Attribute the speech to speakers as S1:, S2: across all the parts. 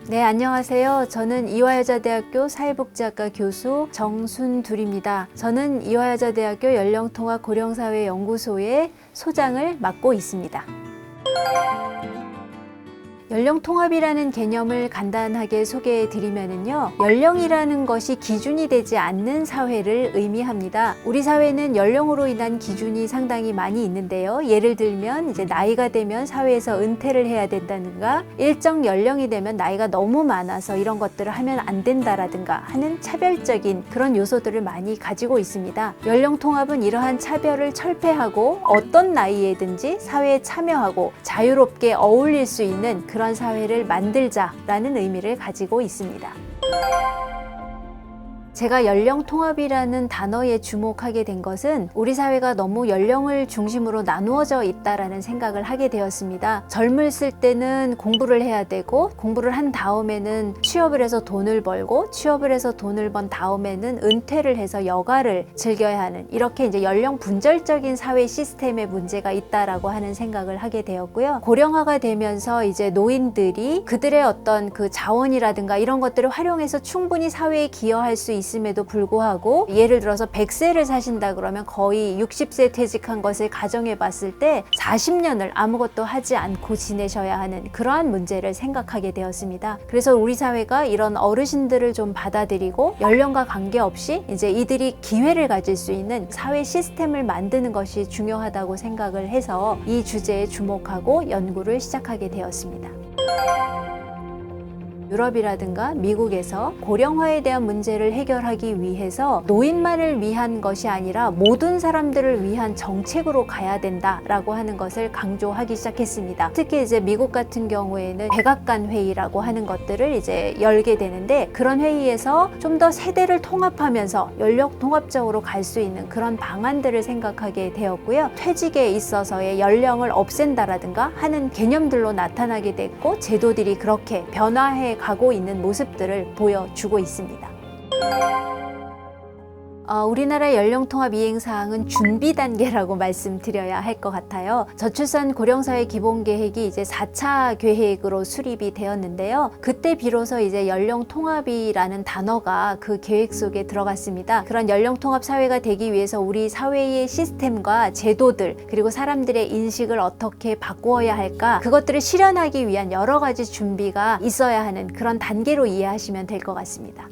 S1: 네, 안녕하세요. 저는 이화여자대학교 사회복지학과 교수 정순둘입니다. 저는 이화여자대학교 연령통합 고령사회연구소의 소장을 맡고 있습니다. 연령통합이라는 개념을 간단하게 소개해 드리면요. 연령이라는 것이 기준이 되지 않는 사회를 의미합니다. 우리 사회는 연령으로 인한 기준이 상당히 많이 있는데요. 예를 들면 이제 나이가 되면 사회에서 은퇴를 해야 된다든가, 일정 연령이 되면 나이가 너무 많아서 이런 것들을 하면 안 된다라든가 하는 차별적인 그런 요소들을 많이 가지고 있습니다. 연령통합은 이러한 차별을 철폐하고 어떤 나이에든지 사회에 참여하고 자유롭게 어울릴 수 있는 그런 사회를 만들자라는 의미를 가지고 있습니다. 제가 연령통합이라는 단어에 주목하게 된 것은 우리 사회가 너무 연령을 중심으로 나누어져 있다라는 생각을 하게 되었습니다. 젊었을 때는 공부를 해야 되고, 공부를 한 다음에는 취업을 해서 돈을 벌고, 취업을 해서 돈을 번 다음에는 은퇴를 해서 여가를 즐겨야 하는, 이렇게 이제 연령 분절적인 사회 시스템의 문제가 있다라고 하는 생각을 하게 되었고요. 고령화가 되면서 이제 노인들이 그들의 어떤 그 자원이라든가 이런 것들을 활용해서 충분히 사회에 기여할 수 있음에도 불구하고, 예를 들어서 100세를 사신다 그러면 거의 60세 퇴직한 것을 가정해 봤을 때 40년을 아무것도 하지 않고 지내셔야 하는 그러한 문제를 생각하게 되었습니다. 그래서 우리 사회가 이런 어르신들을 좀 받아들이고 연령과 관계없이 이제 이들이 기회를 가질 수 있는 사회 시스템을 만드는 것이 중요하다고 생각을 해서 이 주제에 주목하고 연구를 시작하게 되었습니다. 유럽이라든가 미국에서 고령화에 대한 문제를 해결하기 위해서 노인만을 위한 것이 아니라 모든 사람들을 위한 정책으로 가야 된다라고 하는 것을 강조하기 시작했습니다. 특히 이제 미국 같은 경우에는 백악관 회의라고 하는 것들을 이제 열게 되는데, 그런 회의에서 좀 더 세대를 통합하면서 연령 통합적으로 갈 수 있는 그런 방안들을 생각하게 되었고요. 퇴직에 있어서의 연령을 없앤다라든가 하는 개념들로 나타나게 됐고, 제도들이 그렇게 변화해 가고 있는 모습들을 보여주고 있습니다. 우리나라 연령통합 이행사항은 준비 단계라고 말씀드려야 할 것 같아요. 저출산 고령사회 기본계획이 이제 4차 계획으로 수립이 되었는데요. 그때 비로소 이제 연령통합이라는 단어가 그 계획 속에 들어갔습니다. 그런 연령통합 사회가 되기 위해서 우리 사회의 시스템과 제도들, 그리고 사람들의 인식을 어떻게 바꾸어야 할까, 그것들을 실현하기 위한 여러 가지 준비가 있어야 하는 그런 단계로 이해하시면 될 것 같습니다.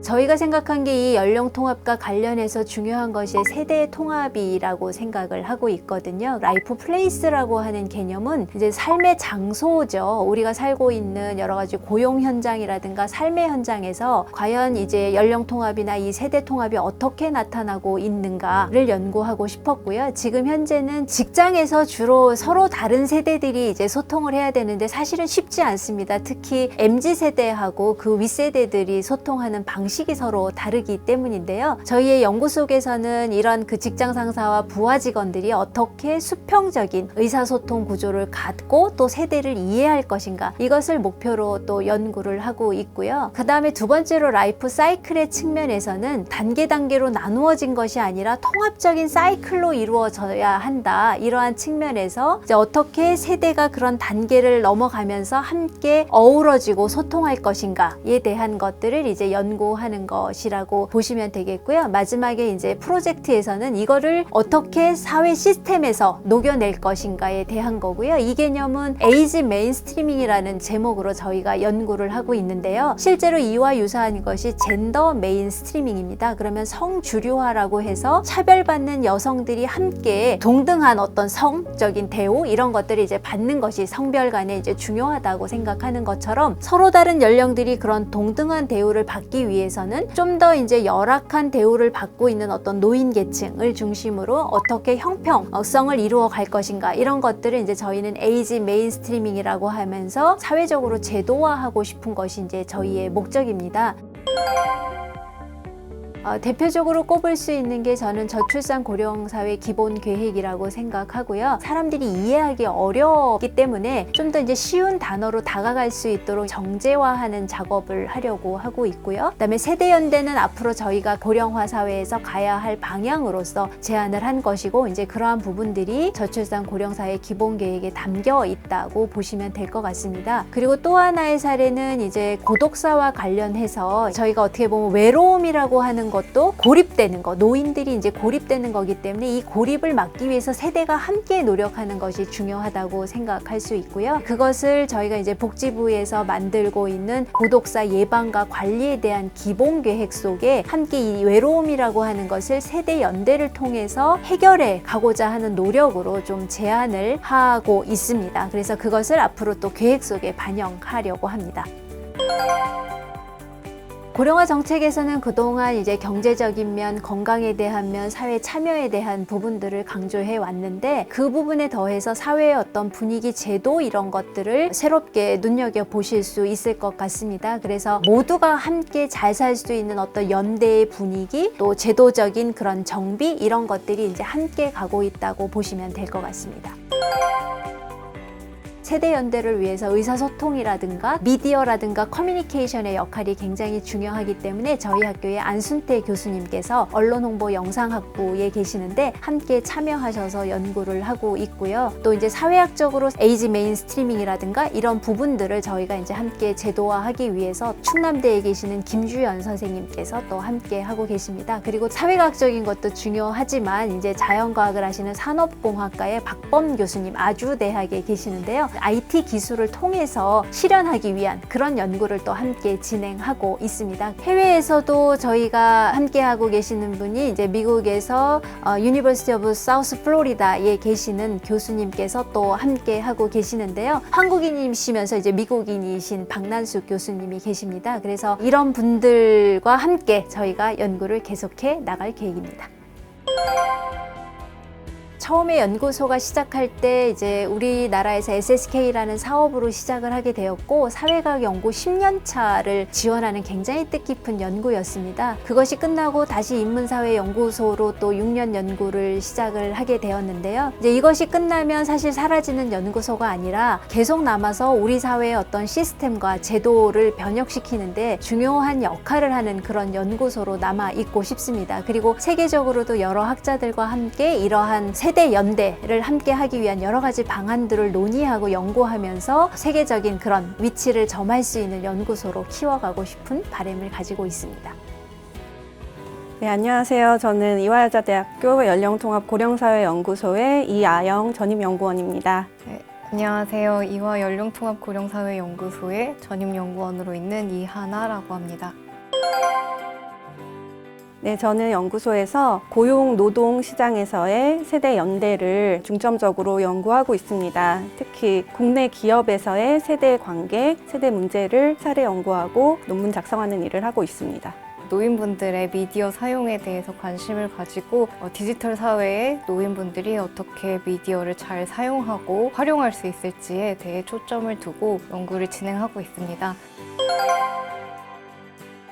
S1: 저희가 생각한 게 이 연령통합과 관련해서 중요한 것이 세대 통합이라고 생각을 하고 있거든요. 라이프 플레이스라고 하는 개념은 이제 삶의 장소죠. 우리가 살고 있는 여러 가지 고용 현장이라든가 삶의 현장에서 과연 이제 연령통합이나 이 세대 통합이 어떻게 나타나고 있는가를 연구하고 싶었고요. 지금 현재는 직장에서 주로 서로 다른 세대들이 이제 소통을 해야 되는데 사실은 쉽지 않습니다. 특히 MZ세대하고 그 윗세대들이 소통하는 방식이 서로 다르기 때문인데요. 저희의 연구 속에서는 이런 그 직장 상사와 부하 직원들이 어떻게 수평적인 의사소통 구조를 갖고 또 세대를 이해할 것인가, 이것을 목표로 또 연구를 하고 있고요. 그 다음에 두 번째로 라이프 사이클의 측면에서는 단계로 나누어진 것이 아니라 통합적인 사이클로 이루어져야 한다. 이러한 측면에서 이제 어떻게 세대가 그런 단계를 넘어가면서 함께 어우러지고 소통할 것인가에 대한 것들을 이제 연구하는 것이라고 보시면 되겠고요. 마지막에 이제 프로젝트에서는 이거를 어떻게 사회 시스템에서 녹여낼 것인가에 대한 거고요. 이 개념은 에이지 메인스트리밍이라는 제목으로 저희가 연구를 하고 있는데요. 실제로 이와 유사한 것이 젠더 메인스트리밍입니다. 그러면 성주류화라고 해서 차별받는 여성들이 함께 동등한 어떤 성적인 대우, 이런 것들을 이제 받는 것이 성별 간에 이제 중요하다고 생각하는 것처럼, 서로 다른 연령들이 그런 동등한 대우를 받기 위해서는 좀 더 이제 열악한 대우를 받고 있는 어떤 노인 계층을 중심으로 어떻게 형평성을 이루어 갈 것인가, 이런 것들을 이제 저희는 에이지 메인스트리밍이라고 하면서 사회적으로 제도화하고 싶은 것이 이제 저희의 목적입니다. 대표적으로 꼽을 수 있는 게 저는 저출산 고령사회 기본 계획이라고 생각하고요. 사람들이 이해하기 어렵기 때문에 좀 더 이제 쉬운 단어로 다가갈 수 있도록 정제화하는 작업을 하려고 하고 있고요. 그다음에 세대연대는 앞으로 저희가 고령화 사회에서 가야 할 방향으로서 제안을 한 것이고, 이제 그러한 부분들이 저출산 고령사회 기본 계획에 담겨 있다고 보시면 될 것 같습니다. 그리고 또 하나의 사례는 이제 고독사와 관련해서 저희가 어떻게 보면 외로움이라고 하는 것도 고립되는 거, 노인들이 이제 고립되는 거기 때문에 이 고립을 막기 위해서 세대가 함께 노력하는 것이 중요하다고 생각할 수 있고요. 그것을 저희가 이제 복지부에서 만들고 있는 고독사 예방과 관리에 대한 기본 계획 속에 함께 이 외로움이라고 하는 것을 세대 연대를 통해서 해결해 가고자 하는 노력으로 좀 제안을 하고 있습니다. 그래서 그것을 앞으로 또 계획 속에 반영하려고 합니다. 고령화 정책에서는 그동안 이제 경제적인 면, 건강에 대한 면, 사회 참여에 대한 부분들을 강조해 왔는데, 그 부분에 더해서 사회의 어떤 분위기, 제도 이런 것들을 새롭게 눈여겨 보실 수 있을 것 같습니다. 그래서 모두가 함께 잘 살 수 있는 어떤 연대의 분위기, 또 제도적인 그런 정비 이런 것들이 이제 함께 가고 있다고 보시면 될 것 같습니다. 세대 연대를 위해서 의사소통이라든가 미디어라든가 커뮤니케이션의 역할이 굉장히 중요하기 때문에 저희 학교의 안순태 교수님께서 언론홍보 영상학부에 계시는데 함께 참여하셔서 연구를 하고 있고요. 또 이제 사회학적으로 에이지 메인스트리밍이라든가 이런 부분들을 저희가 이제 함께 제도화하기 위해서 충남대에 계시는 김주연 선생님께서 또 함께 하고 계십니다. 그리고 사회과학적인 것도 중요하지만 이제 자연과학을 하시는 산업공학과의 박범 교수님 아주대학에 계시는데요. IT 기술을 통해서 실현하기 위한 그런 연구를 또 함께 진행하고 있습니다. 해외에서도 저희가 함께 하고 계시는 분이 이제 미국에서 University of South Florida에 계시는 교수님께서 또 함께 하고 계시는데요. 한국인이시면서 이제 미국인이신 박난숙 교수님이 계십니다. 그래서 이런 분들과 함께 저희가 연구를 계속해 나갈 계획입니다. 처음에 연구소가 시작할 때 이제 우리나라에서 SSK라는 사업으로 시작을 하게 되었고, 사회과학 연구 10년차를 지원하는 굉장히 뜻깊은 연구였습니다. 그것이 끝나고 다시 인문사회연구소로 또 6년 연구를 시작을 하게 되었는데요. 이제 이것이 끝나면 사실 사라지는 연구소가 아니라 계속 남아서 우리 사회의 어떤 시스템과 제도를 변혁시키는데 중요한 역할을 하는 그런 연구소로 남아 있고 싶습니다. 그리고 세계적으로도 여러 학자들과 함께 이러한 세대 연대를 함께 하기 위한 여러 가지 방안들을 논의하고 연구하면서 세계적인 그런 위치를 점할 수 있는 연구소로 키워가고 싶은 바람을 가지고 있습니다.
S2: 네, 안녕하세요. 저는 이화여자대학교 연령통합고령사회연구소의 이아영 전임연구원입니다.
S3: 네, 안녕하세요. 이화연령통합고령사회연구소의 전임연구원으로 있는 이하나라고 합니다.
S2: 네, 저는 연구소에서 고용 노동 시장에서의 세대 연대를 중점적으로 연구하고 있습니다. 특히 국내 기업에서의 세대 관계, 세대 문제를 사례 연구하고 논문 작성하는 일을 하고 있습니다.
S3: 노인분들의 미디어 사용에 대해서 관심을 가지고 디지털 사회에 노인분들이 어떻게 미디어를 잘 사용하고 활용할 수 있을지에 대해 초점을 두고 연구를 진행하고 있습니다.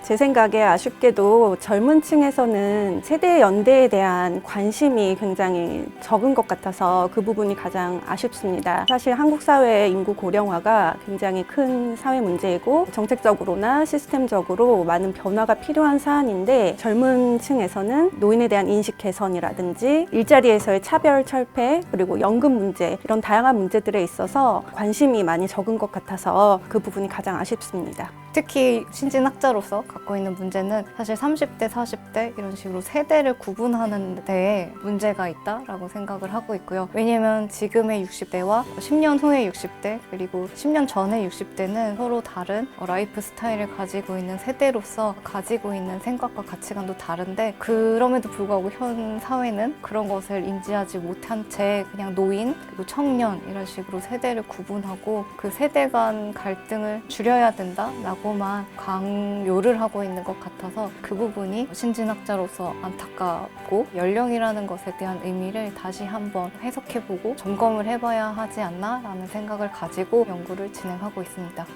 S2: 제 생각에 아쉽게도 젊은 층에서는 세대 연대에 대한 관심이 굉장히 적은 것 같아서 그 부분이 가장 아쉽습니다. 사실 한국 사회의 인구 고령화가 굉장히 큰 사회 문제이고 정책적으로나 시스템적으로 많은 변화가 필요한 사안인데, 젊은 층에서는 노인에 대한 인식 개선이라든지 일자리에서의 차별 철폐, 그리고 연금 문제, 이런 다양한 문제들에 있어서 관심이 많이 적은 것 같아서 그 부분이 가장 아쉽습니다.
S3: 특히 신진학자로서 갖고 있는 문제는 사실 30대, 40대 이런 식으로 세대를 구분하는 데에 문제가 있다라고 생각을 하고 있고요. 왜냐면 지금의 60대와 10년 후의 60대 그리고 10년 전의 60대는 서로 다른 라이프 스타일을 가지고 있는 세대로서 가지고 있는 생각과 가치관도 다른데, 그럼에도 불구하고 현 사회는 그런 것을 인지하지 못한 채 그냥 노인 그리고 청년 이런 식으로 세대를 구분하고 그 세대 간 갈등을 줄여야 된다라고 고만 강요를 하고 있는 것 같아서 그 부분이 신진학자로서 안타깝고, 연령이라는 것에 대한 의미를 다시 한번 해석해보고 점검을 해봐야 하지 않나 라는 생각을 가지고 연구를 진행하고 있습니다.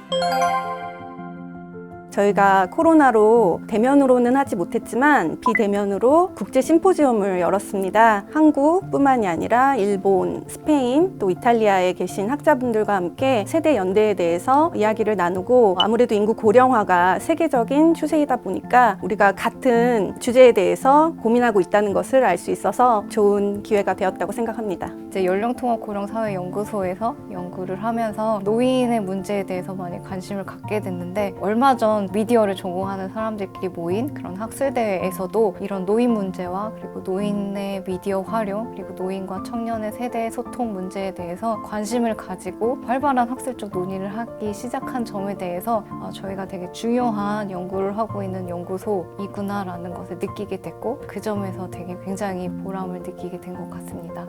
S2: 저희가 코로나로 대면으로는 하지 못했지만 비대면으로 국제 심포지움을 열었습니다. 한국뿐만이 아니라 일본, 스페인, 또 이탈리아에 계신 학자분들과 함께 세대 연대에 대해서 이야기를 나누고 아무래도 인구 고령화가 세계적인 추세이다 보니까 우리가 같은 주제에 대해서 고민하고 있다는 것을 알 수 있어서 좋은 기회가 되었다고 생각합니다.
S3: 이제 연령통합고령사회연구소에서 연구를 하면서 노인의 문제에 대해서 많이 관심을 갖게 됐는데 얼마 전 미디어를 전공하는 사람들끼리 모인 그런 학술대회에서도 이런 노인 문제와 그리고 노인의 미디어 활용 그리고 노인과 청년의 세대 소통 문제에 대해서 관심을 가지고 활발한 학술적 논의를 하기 시작한 점에 대해서 저희가 되게 중요한 연구를 하고 있는 연구소이구나라는 것을 느끼게 됐고 그 점에서 되게 굉장히 보람을 느끼게 된 것 같습니다.